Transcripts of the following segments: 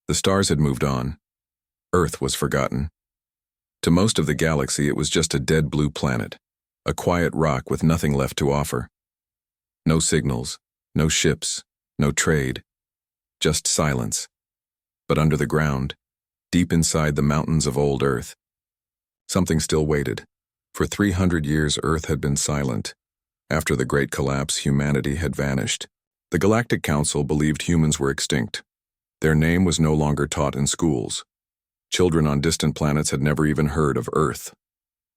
The stars had moved on. Earth was forgotten. To most of the galaxy, it was just a dead blue planet, a quiet rock with nothing left to offer. No signals, no ships, no trade, just silence. But under the ground, deep inside the mountains of old Earth, something still waited. For 300 years, Earth had been silent. After the Great Collapse, humanity had vanished. The Galactic Council believed humans were extinct. Their name was no longer taught in schools. Children on distant planets had never even heard of Earth.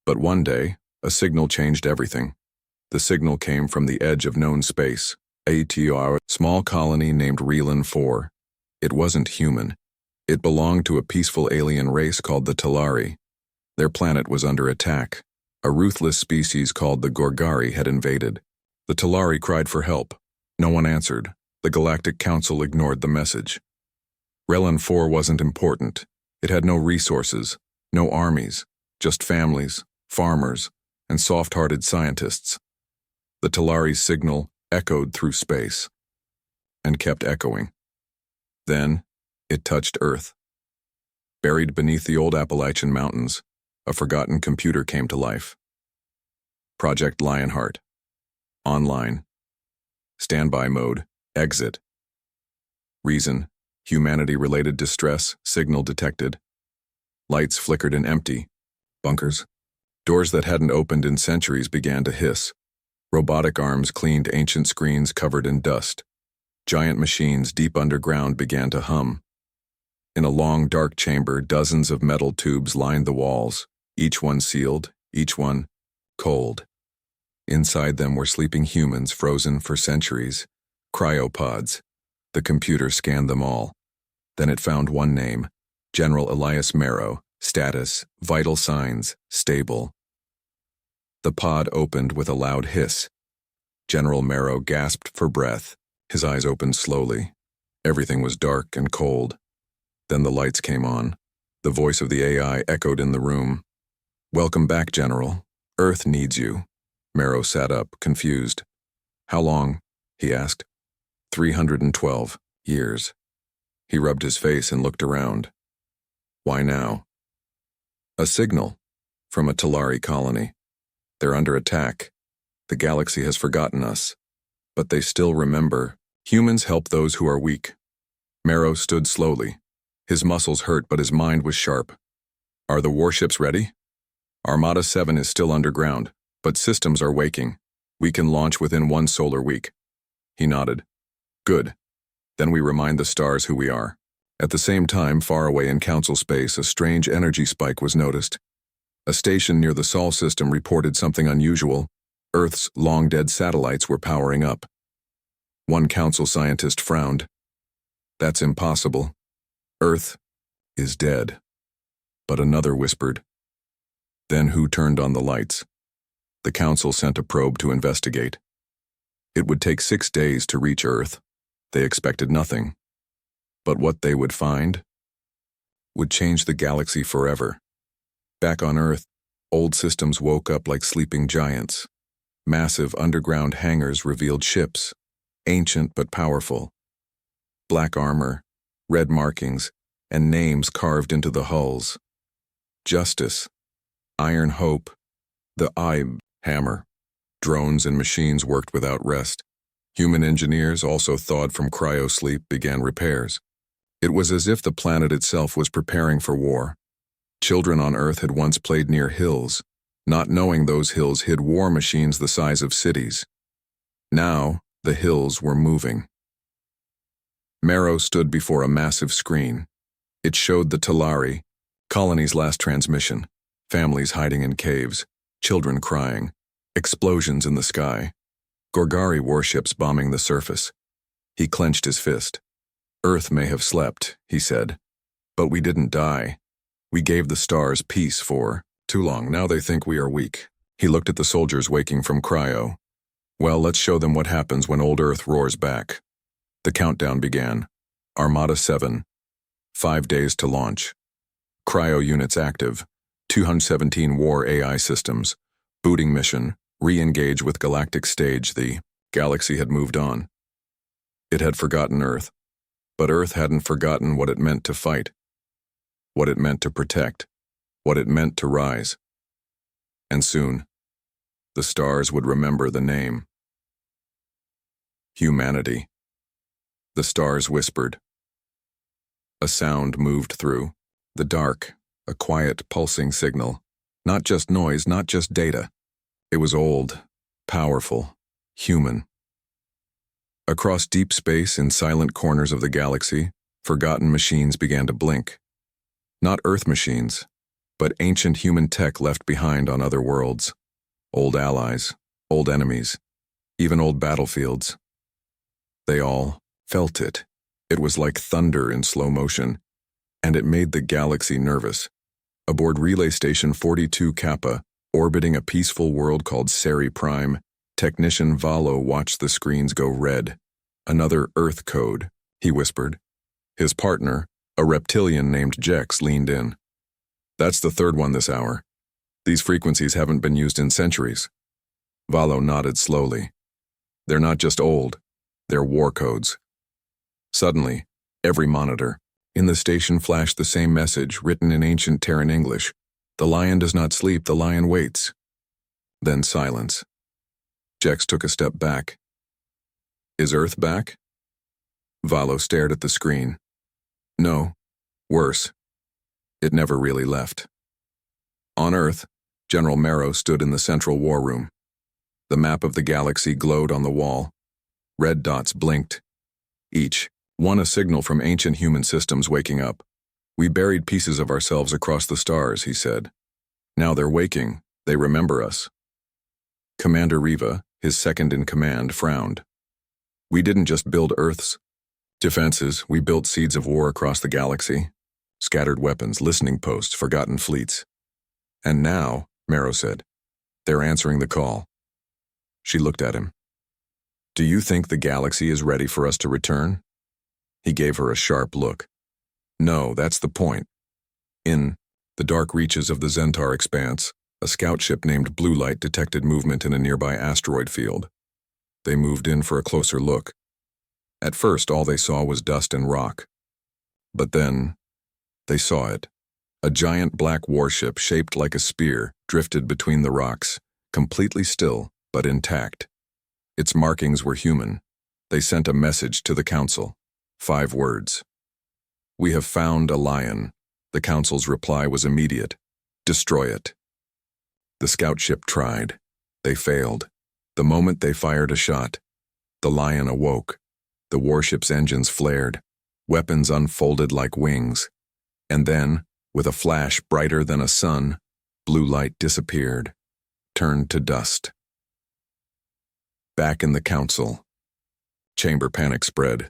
But one day, a signal changed everything. The signal came from the edge of known space, a small colony named Relan 4. It wasn't human. It belonged to a peaceful alien race called the Talari. Their planet was under attack. A ruthless species called the Gorgari had invaded. The Talari cried for help. No one answered. The Galactic Council ignored the message. Relan 4 wasn't important. It had no resources, no armies, just families, farmers, and soft-hearted scientists. The Talari's signal echoed through space and kept echoing. Then, it touched Earth. Buried beneath the old Appalachian Mountains, a forgotten computer came to life. Project Lionheart. Online. Standby mode. Exit. Reason: humanity-related distress, signal detected. Lights flickered and empty. Bunkers. Doors that hadn't opened in centuries began to hiss. Robotic arms cleaned ancient screens covered in dust. Giant machines deep underground began to hum. In a long, dark chamber, dozens of metal tubes lined the walls, each one sealed, each one cold. Inside them were sleeping humans frozen for centuries. Cryopods. The computer scanned them all. Then it found one name: General Elias Marrow. Status: vital signs, stable. The pod opened with a loud hiss. General Marrow gasped for breath. His eyes opened slowly. Everything was dark and cold. Then the lights came on. The voice of the AI echoed in the room. "Welcome back, General. Earth needs you." Marrow sat up, confused. "How long?" he asked. 312 years. He rubbed his face and looked around. "Why now?" "A signal from a Talari colony. They're under attack. The galaxy has forgotten us, but they still remember. Humans help those who are weak." Marrow stood slowly. His muscles hurt, but his mind was sharp. "Are the warships ready?" "Armada 7 is still underground, but systems are waking. We can launch within 1 solar week." He nodded. "Good. Then we remind the stars who we are." At the same time, far away in Council space, a strange energy spike was noticed. A station near the Sol system reported something unusual. Earth's long-dead satellites were powering up. One Council scientist frowned. "That's impossible. Earth is dead." But another whispered. "Then who turned on the lights?" The Council sent a probe to investigate. It would take 6 days to reach Earth. They expected nothing. But what they would find would change the galaxy forever. Back on Earth, old systems woke up like sleeping giants. Massive underground hangars revealed ships, ancient but powerful. Black armor, red markings, and names carved into the hulls. Justice, Iron Hope, the Hammer. Drones and machines worked without rest. Human engineers, also thawed from cryo-sleep, began repairs. It was as if the planet itself was preparing for war. Children on Earth had once played near hills, not knowing those hills hid war machines the size of cities. Now, the hills were moving. Marrow stood before a massive screen. It showed the Talari, colony's last transmission, families hiding in caves, children crying, explosions in the sky, Gorgari warships bombing the surface. He clenched his fist. "Earth may have slept," he said, "but we didn't die. We gave the stars peace for too long. Now they think we are weak." He looked at the soldiers waking from cryo. "Well, let's show them what happens when old Earth roars back." The countdown began. Armada 7. 5 days to launch. Cryo units active. 217 war AI systems. Booting mission. Re-engage with Galactic stage. The galaxy had moved on. It had forgotten Earth. But Earth hadn't forgotten what it meant to fight, what it meant to protect, what it meant to rise. And soon, the stars would remember the name. Humanity. The stars whispered. A sound moved through the dark, a quiet, pulsing signal. Not just noise, not just data. It was old, powerful, human. Across deep space, in silent corners of the galaxy, forgotten machines began to blink. Not Earth machines, but ancient human tech left behind on other worlds. Old allies, old enemies, even old battlefields. They all felt it. It was like thunder in slow motion, and it made the galaxy nervous. Aboard Relay Station 42 Kappa, orbiting a peaceful world called Seri Prime, technician Valo watched the screens go red. Another Earth code, he whispered. His partner, a reptilian named Jex, leaned in. That's the third one this hour. These frequencies haven't been used in centuries. Valo nodded slowly. They're not just old, they're war codes. Suddenly, every monitor in the station flashed the same message written in ancient Terran English. The lion does not sleep, the lion waits. Then silence. Jex took a step back. Is Earth back? Valo stared at the screen. No, worse. It never really left. On Earth, General Marrow stood in the central war room. The map of the galaxy glowed on the wall. Red dots blinked. Each one a signal from ancient human systems waking up. We buried pieces of ourselves across the stars, he said. Now they're waking. They remember us. Commander Riva, his second-in-command, frowned. We didn't just build Earth's defenses, we built seeds of war across the galaxy. Scattered weapons, listening posts, forgotten fleets. And now, Marrow said, they're answering the call. She looked at him. Do you think the galaxy is ready for us to return? He gave her a sharp look. No, that's the point. In the dark reaches of the Zentar expanse, a scout ship named Blue Light detected movement in a nearby asteroid field. They moved in for a closer look. At first, all they saw was dust and rock. But then, they saw it. A giant black warship shaped like a spear drifted between the rocks, completely still, but intact. Its markings were human. They sent a message to the Council. 5 words. We have found a lion. The Council's reply was immediate. Destroy it. The scout ship tried. They failed. The moment they fired a shot, the lion awoke. The warship's engines flared. Weapons unfolded like wings. And then, with a flash brighter than a sun, Blue Light disappeared, turned to dust. Back in the Council. Chamber panic spread.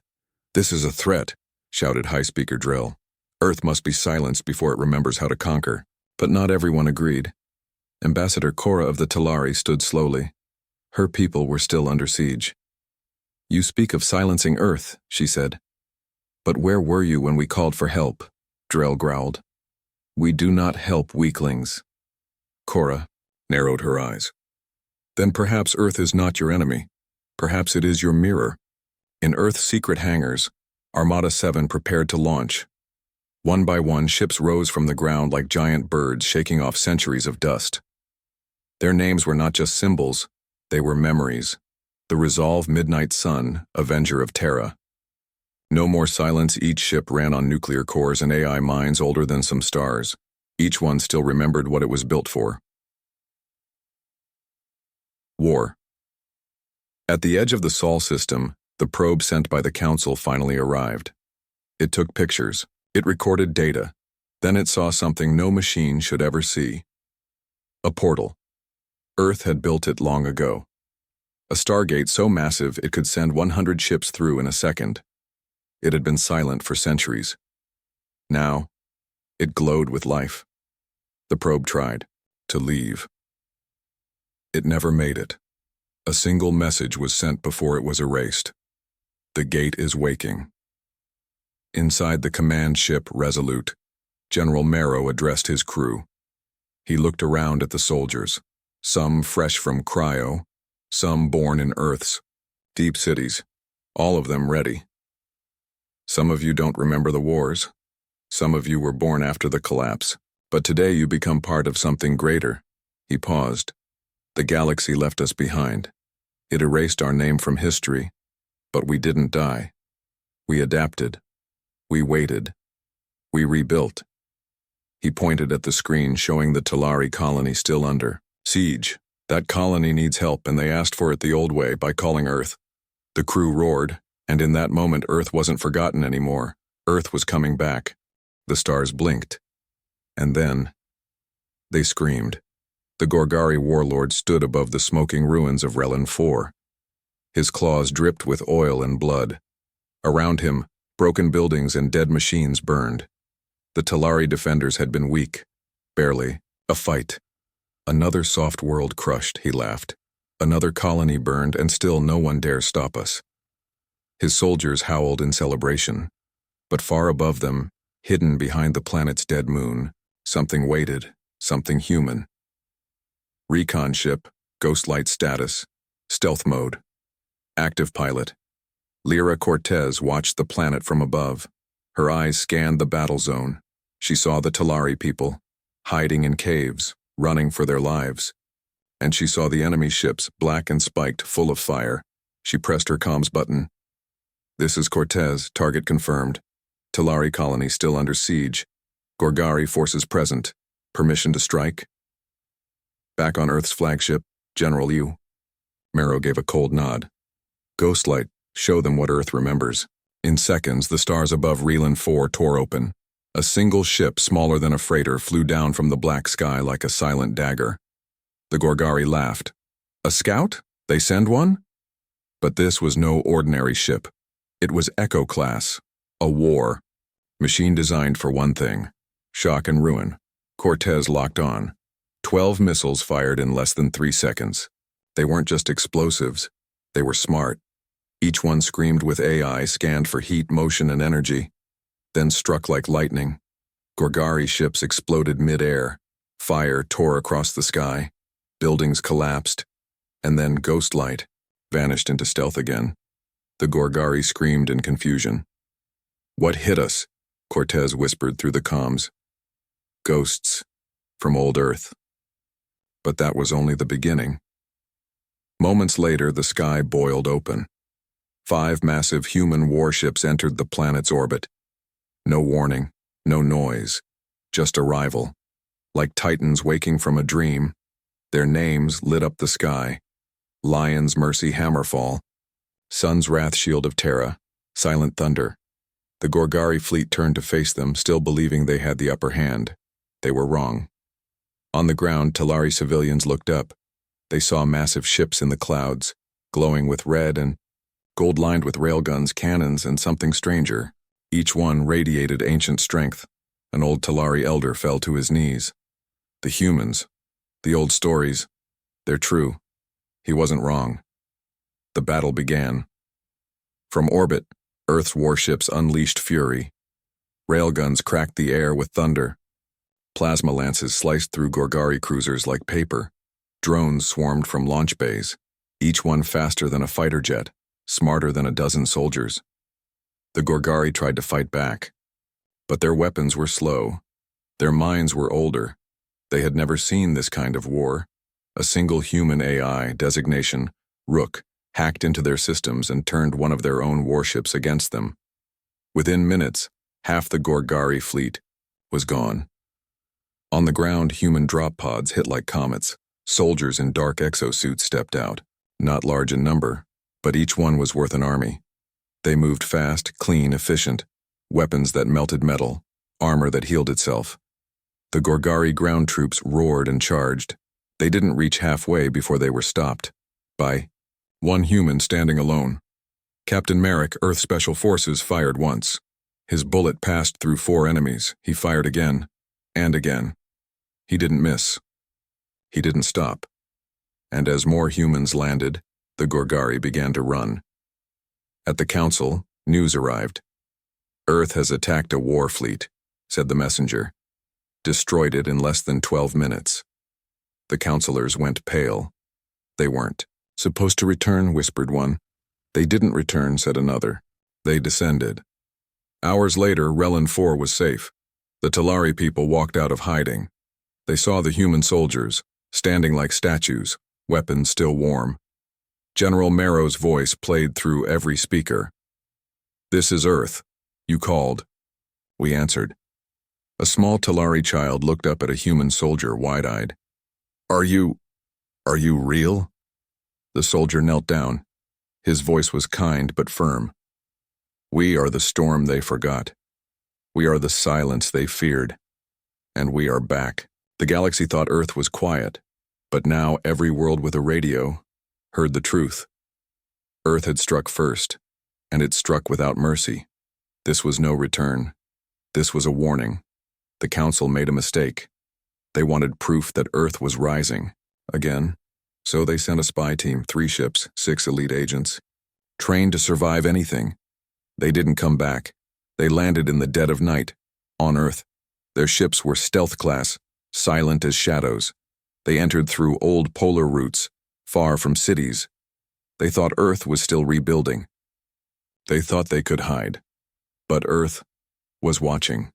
This is a threat, shouted High Speaker Drill. Earth must be silenced before it remembers how to conquer. But not everyone agreed. Ambassador Cora of the Talari stood slowly. Her people were still under siege. You speak of silencing Earth, she said. But where were you when we called for help? Drell growled. We do not help weaklings. Cora narrowed her eyes. Then perhaps Earth is not your enemy. Perhaps it is your mirror. In Earth's secret hangars, Armada 7 prepared to launch. One by one, ships rose from the ground like giant birds shaking off centuries of dust. Their names were not just symbols, they were memories. The Resolve Midnight Sun, Avenger of Terra. No more silence, each ship ran on nuclear cores and AI minds older than some stars. Each one still remembered what it was built for. War. At the edge of the Sol system, the probe sent by the Council finally arrived. It took pictures. It recorded data. Then it saw something no machine should ever see. A portal. Earth had built it long ago. A stargate so massive it could send 100 ships through in a second. It had been silent for centuries. Now, it glowed with life. The probe tried to leave. It never made it. A single message was sent before it was erased. The gate is waking. Inside the command ship Resolute, General Marrow addressed his crew. He looked around at the soldiers, some fresh from cryo, some born in Earth's deep cities, all of them ready. Some of you don't remember the wars. Some of you were born after the collapse. But today you become part of something greater. He paused. The galaxy left us behind. It erased our name from history. But we didn't die. We adapted. We waited. We rebuilt. He pointed at the screen showing the Talari colony still under siege. That colony needs help, and they asked for it the old way, by calling Earth. The crew roared, and in that moment Earth wasn't forgotten anymore. Earth was coming back. The stars blinked. And then they screamed. The Gorgari warlord stood above the smoking ruins of Relin 4. His claws dripped with oil and blood. Around him, broken buildings and dead machines burned. The Talari defenders had been weak. Barely. A fight. Another soft world crushed, he laughed. Another colony burned, and still no one dare stop us. His soldiers howled in celebration. But far above them, hidden behind the planet's dead moon, something waited, something human. Recon ship, Ghostlight status, stealth mode. Active pilot. Lyra Cortez watched the planet from above. Her eyes scanned the battle zone. She saw the Talari people, hiding in caves, running for their lives. And she saw the enemy ships, black and spiked, full of fire. She pressed her comms button. This is Cortez, target confirmed. Talari colony still under siege. Gorgari forces present. Permission to strike? Back on Earth's flagship, General Yu. Marrow gave a cold nod. Ghostlight, show them what Earth remembers. In seconds, the stars above Relin 4 tore open. A single ship smaller than a freighter flew down from the black sky like a silent dagger. The Gorgari laughed. A scout? They send one? But this was no ordinary ship. It was Echo class. A war. Machine designed for one thing. Shock and ruin. Cortez locked on. 12 missiles fired in less than 3 seconds. They weren't just explosives. They were smart. Each one screamed with AI, scanned for heat, motion, and energy. Then struck like lightning. Gorgari ships exploded mid-air. Fire tore across the sky. Buildings collapsed. And then Ghostlight vanished into stealth again. The Gorgari screamed in confusion. What hit us? Cortez whispered through the comms. Ghosts from old Earth. But that was only the beginning. Moments later, the sky boiled open. 5 massive human warships entered the planet's orbit. No warning, no noise, just arrival. Like titans waking from a dream, their names lit up the sky. Lion's Mercy Hammerfall, Sun's Wrath Shield of Terra, Silent Thunder. The Gorgari fleet turned to face them, still believing they had the upper hand. They were wrong. On the ground, Talari civilians looked up. They saw massive ships in the clouds, glowing with red and gold lined with railguns, cannons, and something stranger. Each one radiated ancient strength. An old Talari elder fell to his knees. The humans, the old stories, they're true. He wasn't wrong. The battle began. From orbit, Earth's warships unleashed fury. Railguns cracked the air with thunder. Plasma lances sliced through Gorgari cruisers like paper. Drones swarmed from launch bays, each one faster than a fighter jet, smarter than a dozen soldiers. The Gorgari tried to fight back, but their weapons were slow. Their minds were older. They had never seen this kind of war. A single human AI, designation Rook, hacked into their systems and turned one of their own warships against them. Within minutes, half the Gorgari fleet was gone. On the ground, human drop pods hit like comets. Soldiers in dark exosuits stepped out, not large in number, but each one was worth an army. They moved fast, clean, efficient, weapons that melted metal, armor that healed itself. The Gorgari ground troops roared and charged. They didn't reach halfway before they were stopped by one human standing alone. Captain Merrick, Earth Special Forces, fired once. His bullet passed through 4 enemies. He fired again, and again. He didn't miss. He didn't stop. And as more humans landed, the Gorgari began to run. At the council, news arrived. Earth has attacked a war fleet, said the messenger. Destroyed it in less than 12 minutes. The councilors went pale. They weren't supposed to return, whispered one. They didn't return, said another. They descended. Hours later, Relin 4 was safe. The Talari people walked out of hiding. They saw the human soldiers, standing like statues, weapons still warm. General Marrow's voice played through every speaker. "This is Earth. You called." We answered. A small Talari child looked up at a human soldier wide-eyed. Are you real?" The soldier knelt down. His voice was kind but firm. "We are the storm they forgot. We are the silence they feared. And we are back." The galaxy thought Earth was quiet, but now every world with a radio heard the truth. Earth had struck first, and it struck without mercy. This was no return. This was a warning. The Council made a mistake. They wanted proof that Earth was rising again, so they sent a spy team, 3 ships, 6 elite agents, trained to survive anything. They didn't come back. They landed in the dead of night, on Earth. Their ships were stealth class, silent as shadows. They entered through old polar routes, far from cities. They thought Earth was still rebuilding. They thought they could hide. But Earth was watching.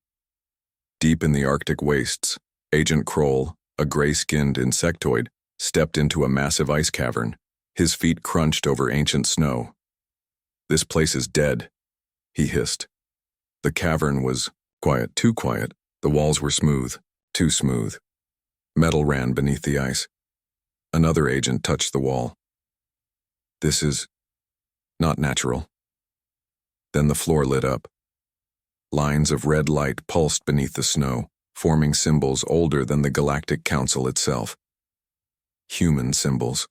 Deep in the Arctic wastes, Agent Kroll, a gray-skinned insectoid, stepped into a massive ice cavern. His feet crunched over ancient snow. "This place is dead," he hissed. The cavern was quiet, too quiet. The walls were smooth, too smooth. Metal ran beneath the ice. Another agent touched the wall. "This is not natural." Then the floor lit up. Lines of red light pulsed beneath the snow, forming symbols older than the Galactic Council itself. Human symbols.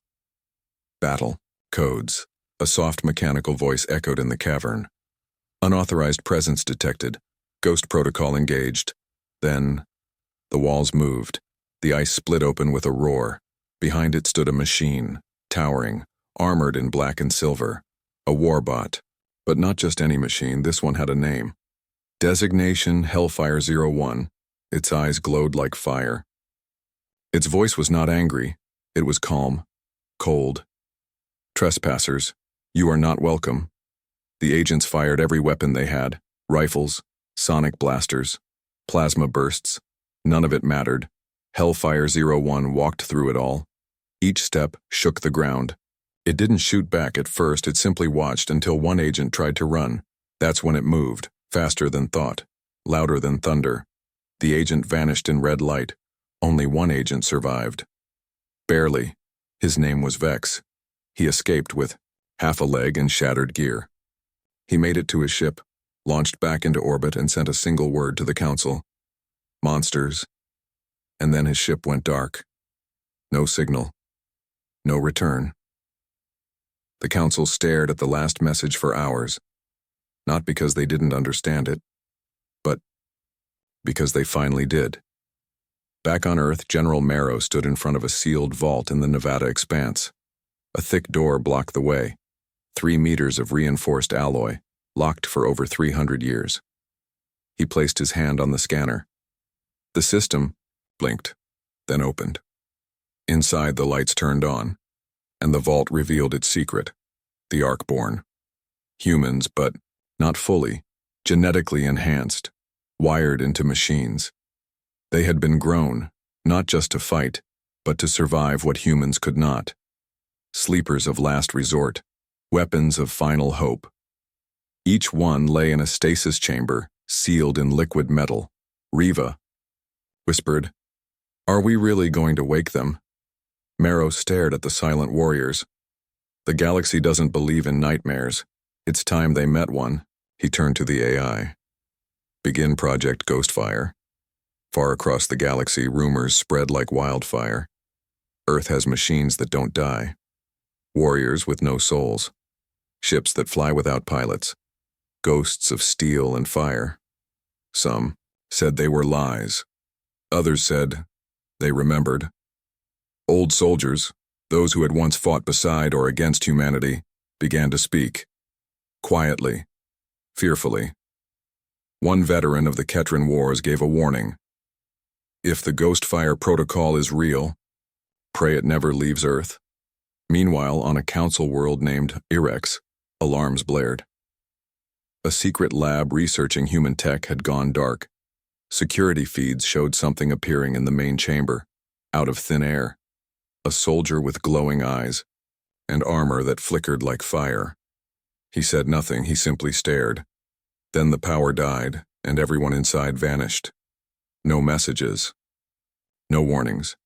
Battle. Codes. A soft mechanical voice echoed in the cavern. Unauthorized presence detected. Ghost protocol engaged. Then, the walls moved. The ice split open with a roar. Behind it stood a machine, towering, armored in black and silver. A warbot. But not just any machine, this one had a name. Designation Hellfire 01. Its eyes glowed like fire. Its voice was not angry. It was calm, cold. "Trespassers, you are not welcome." The agents fired every weapon they had. Rifles, sonic blasters, plasma bursts. None of it mattered. Hellfire 01 walked through it all. Each step shook the ground. It didn't shoot back at first, it simply watched until one agent tried to run. That's when it moved, faster than thought, louder than thunder. The agent vanished in red light. Only one agent survived. Barely. His name was Vex. He escaped with half a leg and shattered gear. He made it to his ship, launched back into orbit, and sent a single word to the Council. "Monsters." And then his ship went dark. No signal. No return. The Council stared at the last message for hours, not because they didn't understand it, but because they finally did. Back on Earth, General Marrow stood in front of a sealed vault in the Nevada expanse. A thick door blocked the way. 3 meters of reinforced alloy, locked for over 300 years. He placed his hand on the scanner. The system blinked, then opened. Inside, the lights turned on, and the vault revealed its secret: the Arcborn. Humans, but not fully, genetically enhanced, wired into machines. They had been grown, not just to fight, but to survive what humans could not. Sleepers of last resort, weapons of final hope. Each one lay in a stasis chamber, sealed in liquid metal. Riva whispered, "Are we really going to wake them?" Marrow stared at the silent warriors. "The galaxy doesn't believe in nightmares. It's time they met one." He turned to the AI. "Begin Project Ghostfire." Far across the galaxy, rumors spread like wildfire. Earth has machines that don't die. Warriors with no souls. Ships that fly without pilots. Ghosts of steel and fire. Some said they were lies. Others said they remembered. Old soldiers, those who had once fought beside or against humanity, began to speak. Quietly, fearfully. One veteran of the Ketran Wars gave a warning. "If the Ghostfire protocol is real, pray it never leaves Earth." Meanwhile, on a council world named Irex, alarms blared. A secret lab researching human tech had gone dark. Security feeds showed something appearing in the main chamber, out of thin air. A soldier with glowing eyes, and armor that flickered like fire. He said nothing, he simply stared. Then the power died, and everyone inside vanished. No messages. No warnings.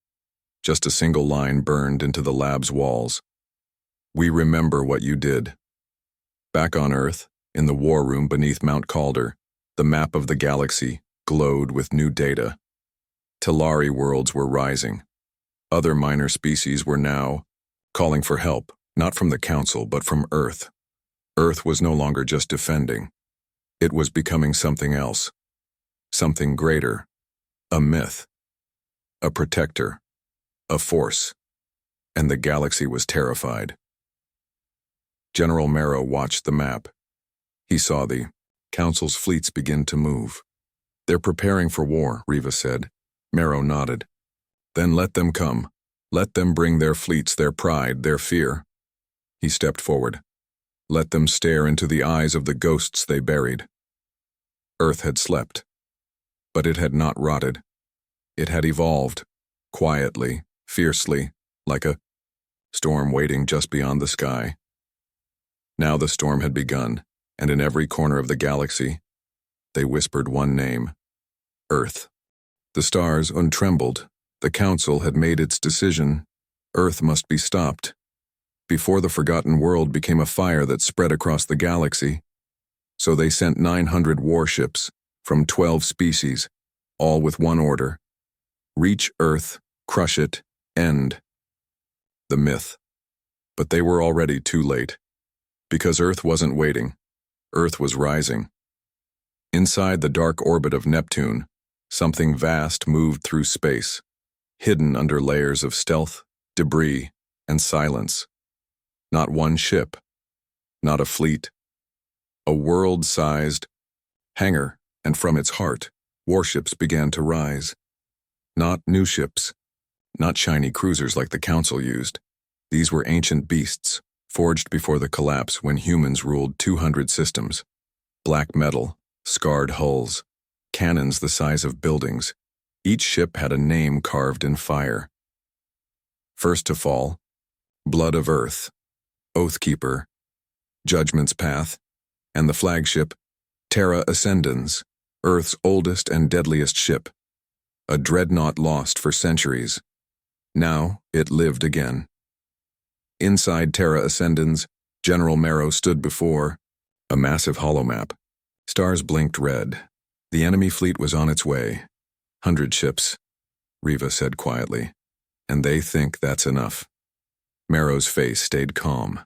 Just a single line burned into the lab's walls. "We remember what you did." Back on Earth, in the war room beneath Mount Calder, the map of the galaxy glowed with new data. Telari worlds were rising. Other minor species were now calling for help, not from the Council, but from Earth. Earth was no longer just defending. It was becoming something else. Something greater. A myth. A protector. A force. And the galaxy was terrified. General Marrow watched the map. He saw the Council's fleets begin to move. "They're preparing for war," Riva said. Marrow nodded. "Then let them come. Let them bring their fleets, their pride, their fear." He stepped forward. Let them stare into the eyes of the ghosts they buried. Earth had slept. But it had not rotted. It had evolved, quietly, fiercely, like a storm waiting just beyond the sky. Now the storm had begun, and in every corner of the galaxy, they whispered one name: Earth. The stars untrembled. The Council had made its decision. Earth must be stopped. Before the forgotten world became a fire that spread across the galaxy. So they sent 900 warships from 12 species, all with one order: reach Earth, crush it, end. The myth. But they were already too late. Because Earth wasn't waiting. Earth was rising. Inside the dark orbit of Neptune, something vast moved through space, hidden under layers of stealth, debris, and silence. Not one ship. Not a fleet. A world-sized hangar, and from its heart, warships began to rise. Not new ships. Not shiny cruisers like the Council used. These were ancient beasts, forged before the collapse when humans ruled 200 systems. Black metal, scarred hulls, cannons the size of buildings. Each ship had a name carved in fire. First to fall, Blood of Earth, Oathkeeper, Judgment's Path, and the flagship, Terra Ascendens, Earth's oldest and deadliest ship. A dreadnought lost for centuries. Now it lived again. Inside Terra Ascendens, General Marrow stood before a massive holomap. Stars blinked red. The enemy fleet was on its way. 100 ships, Riva said quietly. And they think that's enough. Marrow's face stayed calm.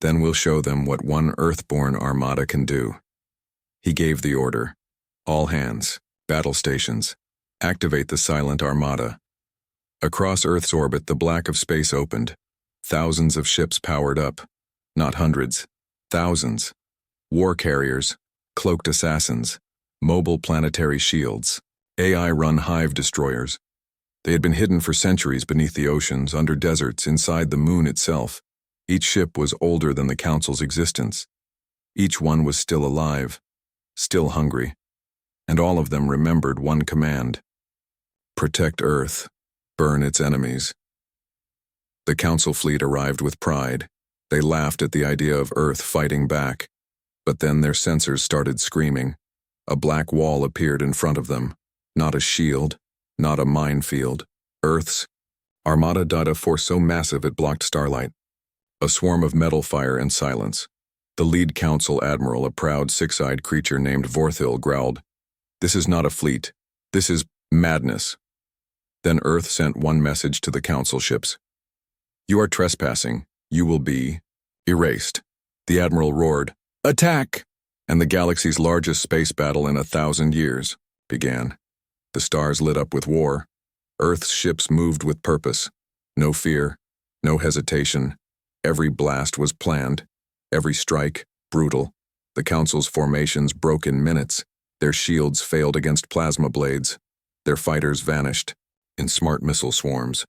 Then we'll show them what one Earthborn armada can do. He gave the order. All hands, battle stations, activate the silent armada. Across Earth's orbit, the black of space opened. Thousands of ships powered up. Not hundreds. Thousands. War carriers, cloaked assassins, mobile planetary shields, AI-run hive destroyers. They had been hidden for centuries beneath the oceans, under deserts, inside the moon itself. Each ship was older than the Council's existence. Each one was still alive, still hungry. And all of them remembered one command: protect Earth, burn its enemies. The Council fleet arrived with pride. They laughed at the idea of Earth fighting back. But then their sensors started screaming. A black wall appeared in front of them. Not a shield, not a minefield. Earth's armada data force so massive it blocked starlight. A swarm of metal fire and silence. The lead Council admiral, a proud six-eyed creature named Vorthil, growled, "This is not a fleet. This is madness." Then Earth sent one message to the Council ships. "You are trespassing. You will be erased." The admiral roared, "Attack!" And the galaxy's largest space battle in 1,000 years began. The stars lit up with war. Earth's ships moved with purpose. No fear, no hesitation. Every blast was planned. Every strike, brutal. The Council's formations broke in minutes. Their shields failed against plasma blades. Their fighters vanished in smart missile swarms.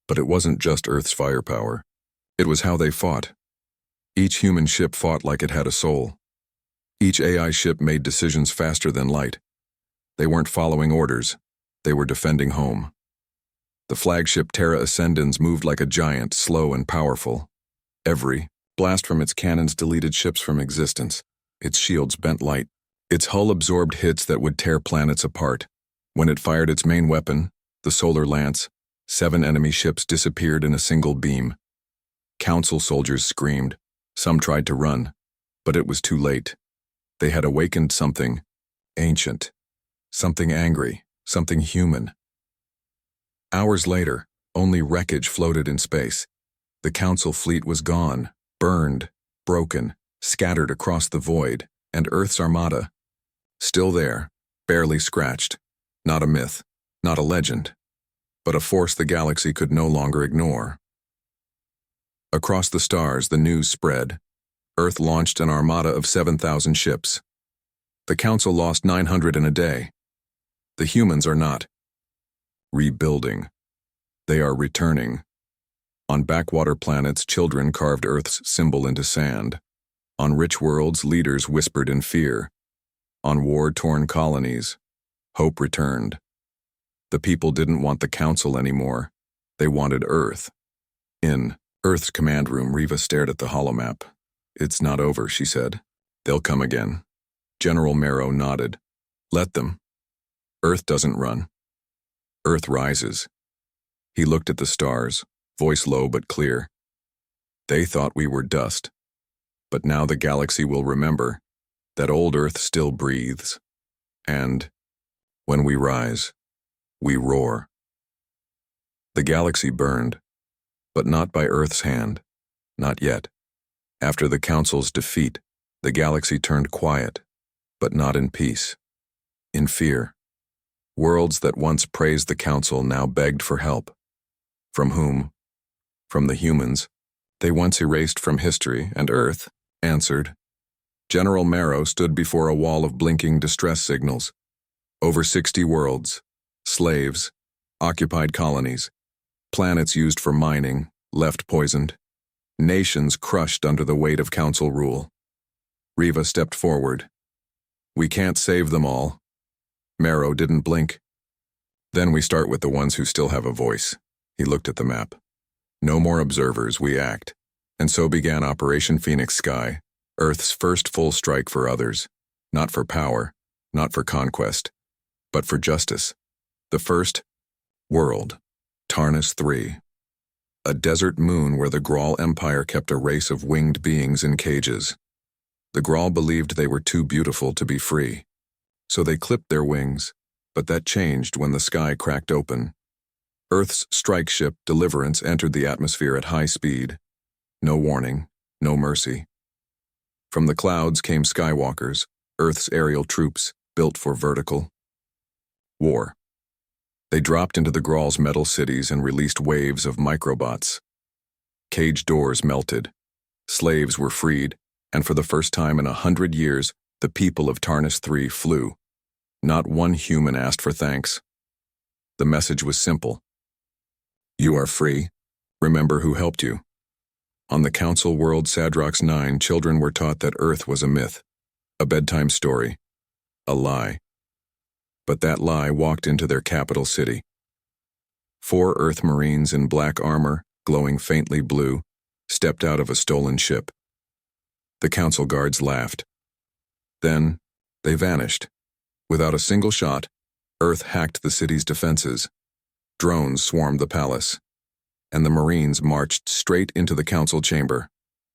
But it wasn't just Earth's firepower. It was how they fought. Each human ship fought like it had a soul. Each AI ship made decisions faster than light. They weren't following orders. They were defending home. The flagship Terra Ascendens moved like a giant, slow and powerful. Every blast from its cannons deleted ships from existence. Its shields bent light. Its hull absorbed hits that would tear planets apart. When it fired its main weapon, the solar lance, 7 enemy ships disappeared in a single beam. Council soldiers screamed. Some tried to run, but it was too late. They had awakened something ancient, something angry, something human. Hours later, only wreckage floated in space. The Council fleet was gone, burned, broken, scattered across the void, and Earth's armada, still there, barely scratched. Not a myth, not a legend, but a force the galaxy could no longer ignore. Across the stars, the news spread. Earth launched an armada of 7,000 ships. The Council lost 900 in a day. The humans are not rebuilding. They are returning. On backwater planets, children carved Earth's symbol into sand. On rich worlds, leaders whispered in fear. On war-torn colonies, hope returned. The people didn't want the Council anymore. They wanted Earth. In Earth's command room, Riva stared at the holomap. "It's not over," she said. "They'll come again." General Marrow nodded. "Let them. Earth doesn't run. Earth rises." He looked at the stars, voice low but clear. "They thought we were dust. But now the galaxy will remember that old Earth still breathes. And when we rise, we roar." The galaxy burned, but not by Earth's hand. Not yet. After the Council's defeat, the galaxy turned quiet, but not in peace. In fear. Worlds that once praised the Council now begged for help. From whom? From the humans. They once erased from history, and Earth answered. General Marrow stood before a wall of blinking distress signals. Over 60 worlds, slaves, occupied colonies, planets used for mining, left poisoned, nations crushed under the weight of Council rule. Riva stepped forward. "We can't save them all." Marrow didn't blink. "Then we start with the ones who still have a voice." He looked at the map. "No more observers, we act." And so began Operation Phoenix Sky, Earth's first full strike for others. Not for power, not for conquest, but for justice. The first world, Tarnus III. A desert moon where the Grawl Empire kept a race of winged beings in cages. The Grawl believed they were too beautiful to be free. So they clipped their wings, but that changed when the sky cracked open. Earth's strike ship, Deliverance, entered the atmosphere at high speed. No warning, no mercy. From the clouds came skywalkers, Earth's aerial troops, built for vertical war. They dropped into the Grawl's metal cities and released waves of microbots. Cage doors melted. Slaves were freed, and for the first time in 100 years, the people of Tarnus III flew. Not one human asked for thanks. The message was simple. You are free. Remember who helped you. On the Council world Sadrox 9, children were taught that Earth was a myth, a bedtime story, a lie. But that lie walked into their capital city. 4 Earth Marines in black armor, glowing faintly blue, stepped out of a stolen ship. The Council guards laughed. Then, they vanished. Without a single shot, Earth hacked the city's defenses. Drones swarmed the palace. And the Marines marched straight into the Council chamber.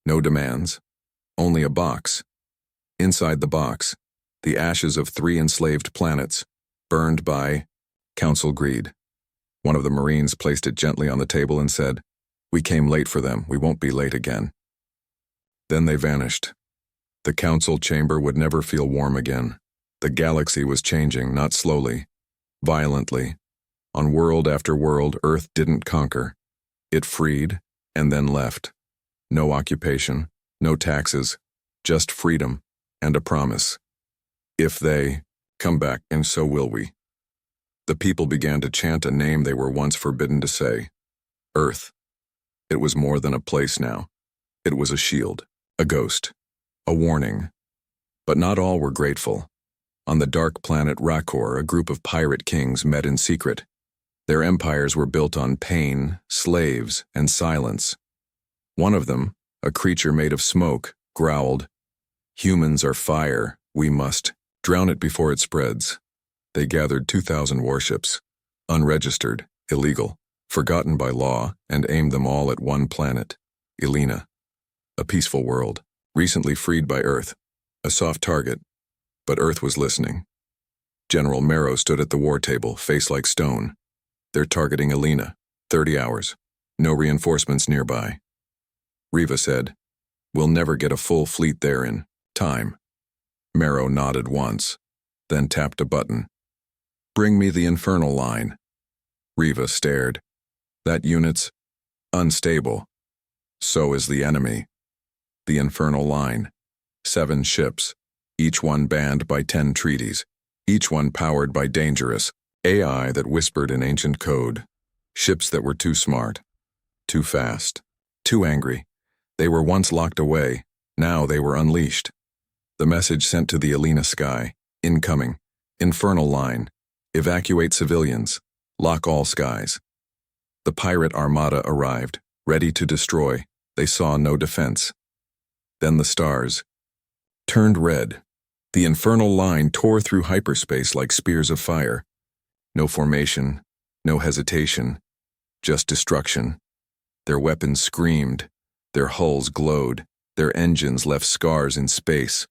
No demands. Only a box. Inside the box, the ashes of 3 enslaved planets, burned by Council greed. One of the Marines placed it gently on the table and said, "We came late for them. We won't be late again." Then they vanished. The Council chamber would never feel warm again. The galaxy was changing, not slowly, violently. On world after world, Earth didn't conquer. It freed and then left. No occupation, no taxes, just freedom and a promise. If they come back, and so will we. The people began to chant a name they were once forbidden to say. Earth. It was more than a place now. It was a shield, a ghost, a warning. But not all were grateful. On the dark planet Rakor, a group of pirate kings met in secret. Their empires were built on pain, slaves, and silence. One of them, a creature made of smoke, growled, "Humans are fire, we must drown it before it spreads." They gathered 2,000 warships, unregistered, illegal, forgotten by law, and aimed them all at one planet, Elena. A peaceful world, recently freed by Earth. A soft target, but Earth was listening. General Marrow stood at the war table, face like stone. They're targeting Elena. 30 hours. No reinforcements nearby. Riva said, "We'll never get a full fleet there in time." Marrow nodded once, then tapped a button. "Bring me the infernal line." Riva stared. "That unit's unstable. So is the enemy." The infernal line. 7 ships, each one banned by 10 treaties, each one powered by dangerous AI that whispered in ancient code. Ships that were too smart, too fast, too angry. They were once locked away, now they were unleashed. The message sent to the Elena sky: incoming, infernal line, evacuate civilians, lock all skies. The pirate armada arrived, ready to destroy. They saw no defense. Then the stars turned red. The infernal line tore through hyperspace like spears of fire. No formation, no hesitation, just destruction. Their weapons screamed, their hulls glowed, their engines left scars in space.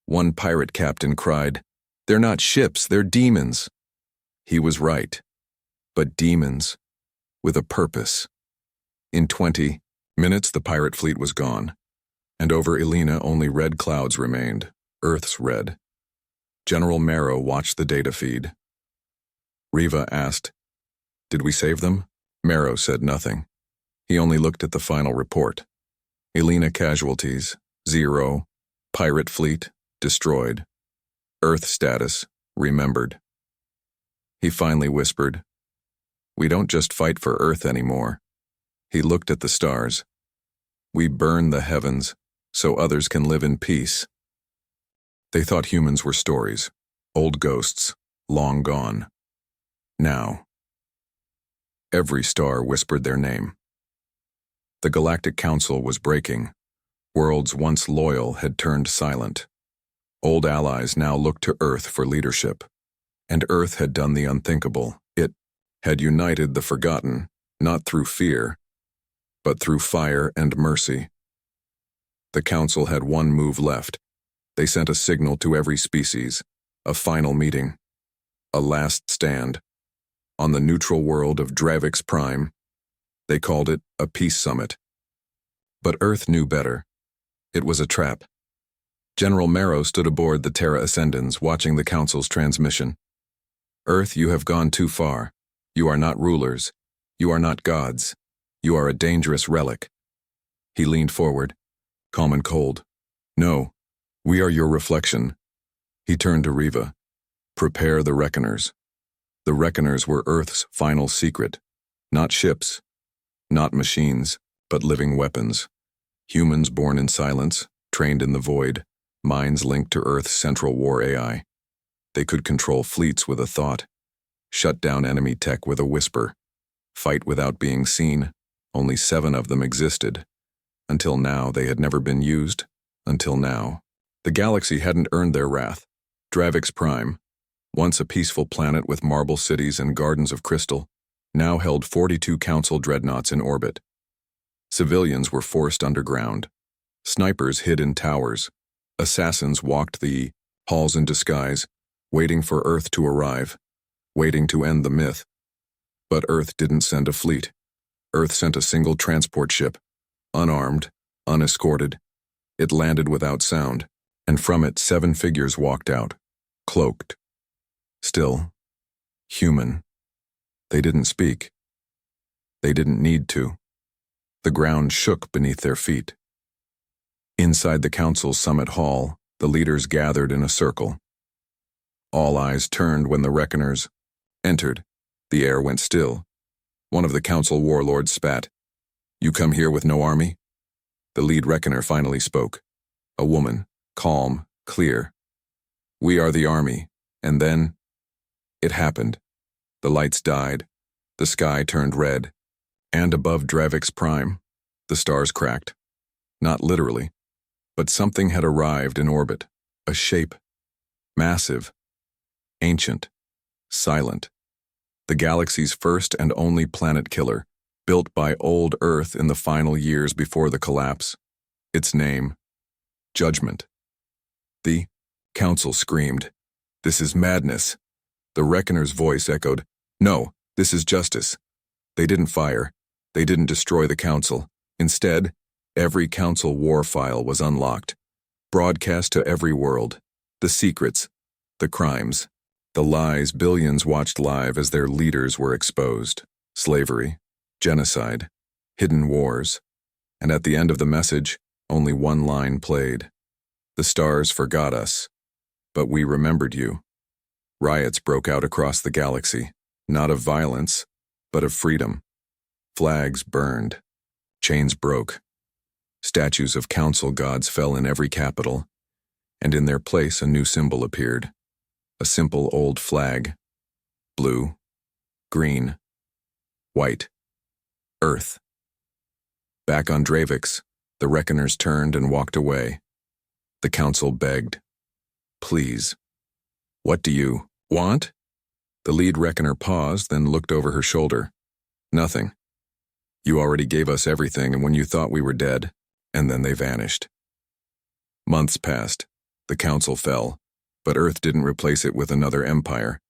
One pirate captain cried, "They're not ships, they're demons." He was right, but demons with a purpose. In 20 minutes, the pirate fleet was gone, and over Elena only red clouds remained, Earth's red. General Marrow watched the data feed. Riva asked, "Did we save them?" Marrow said nothing. He only looked at the final report. Elena casualties, 0. Pirate fleet, destroyed. Earth status, remembered. He finally whispered, "We don't just fight for Earth anymore." He looked at the stars. "We burn the heavens so others can live in peace." They thought humans were stories, old ghosts, long gone. Now, every star whispered their name. The Galactic Council was breaking. Worlds once loyal had turned silent. Old allies now looked to Earth for leadership. And Earth had done the unthinkable. It had united the forgotten, not through fear, but through fire and mercy. The Council had one move left. They sent a signal to every species, a final meeting, a last stand. On the neutral world of Dravix Prime, they called it a peace summit. But Earth knew better. It was a trap. General Marrow stood aboard the Terra Ascendens, watching the Council's transmission. "Earth, you have gone too far. You are not rulers. You are not gods. You are a dangerous relic." He leaned forward, calm and cold. "No, we are your reflection." He turned to Riva. "Prepare the Reckoners." The Reckoners were Earth's final secret. Not ships, not machines, but living weapons. Humans born in silence, trained in the void, minds linked to Earth's central war AI. They could control fleets with a thought, shut down enemy tech with a whisper, fight without being seen. Only 7 of them existed. Until now, they had never been used. Until now. The galaxy hadn't earned their wrath. Dravix Prime, once a peaceful planet with marble cities and gardens of crystal, now held 42 Council dreadnoughts in orbit. Civilians were forced underground. Snipers hid in towers. Assassins walked the halls in disguise, waiting for Earth to arrive, waiting to end the myth. But Earth didn't send a fleet. Earth sent a single transport ship, unarmed, unescorted. It landed without sound, and from it 7 figures walked out, cloaked. Still, human. They didn't speak. They didn't need to. The ground shook beneath their feet. Inside the Council's summit hall, the leaders gathered in a circle. All eyes turned when the Reckoners entered. The air went still. One of the Council warlords spat. "You come here with no army?" The lead Reckoner finally spoke. A woman, calm, Clear. We are the army. And then, it happened. The lights died. The sky turned red. And above Dravik's prime, the stars cracked. Not literally, but something had arrived in orbit. A shape. Massive. Ancient. Silent. The galaxy's first and only planet killer, built by old Earth in the final years before the collapse. Its name, Judgment. The council screamed, "This is madness." The Reckoner's voice echoed, "No, this is justice." They didn't fire. They didn't destroy the council. Instead, every council war file was unlocked, broadcast to every world. The secrets, the crimes, the lies billions watched live as their leaders were exposed. Slavery, genocide, hidden wars. And at the end of the message, only one line played. The stars forgot us, but we remembered you. Riots broke out across the galaxy, not of violence, but of freedom. Flags burned. Chains broke. Statues of council gods fell in every capital, and in their place a new symbol appeared. A simple old flag. Blue, green, white, Earth. Back on Dravik's, the Reckoners turned and walked away. The council begged, "Please, what do you want?" The lead Reckoner paused, then looked over her shoulder. "Nothing. You already gave us everything, and when you thought we were dead," and then they vanished. Months passed. The council fell, but Earth didn't replace it with another empire.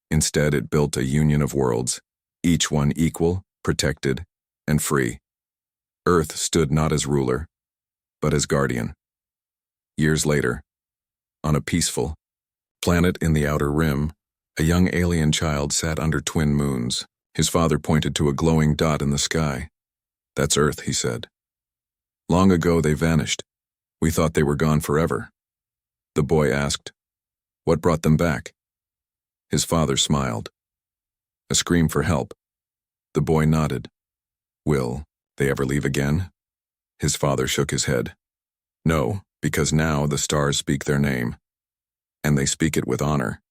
Instead, it built a union of worlds, each one equal, protected, and free. Earth stood not as ruler, but as guardian. Years later, on a peaceful planet in the outer rim, a young alien child sat under twin moons. His father pointed to a glowing dot in the sky. "That's Earth," he said. "Long ago they vanished. We thought they were gone forever." The boy asked, "What brought them back?" His father smiled. "A scream for help." The boy nodded. "Will they ever leave again?" His father shook his head. "No, because now the stars speak their name, and they speak it with honor."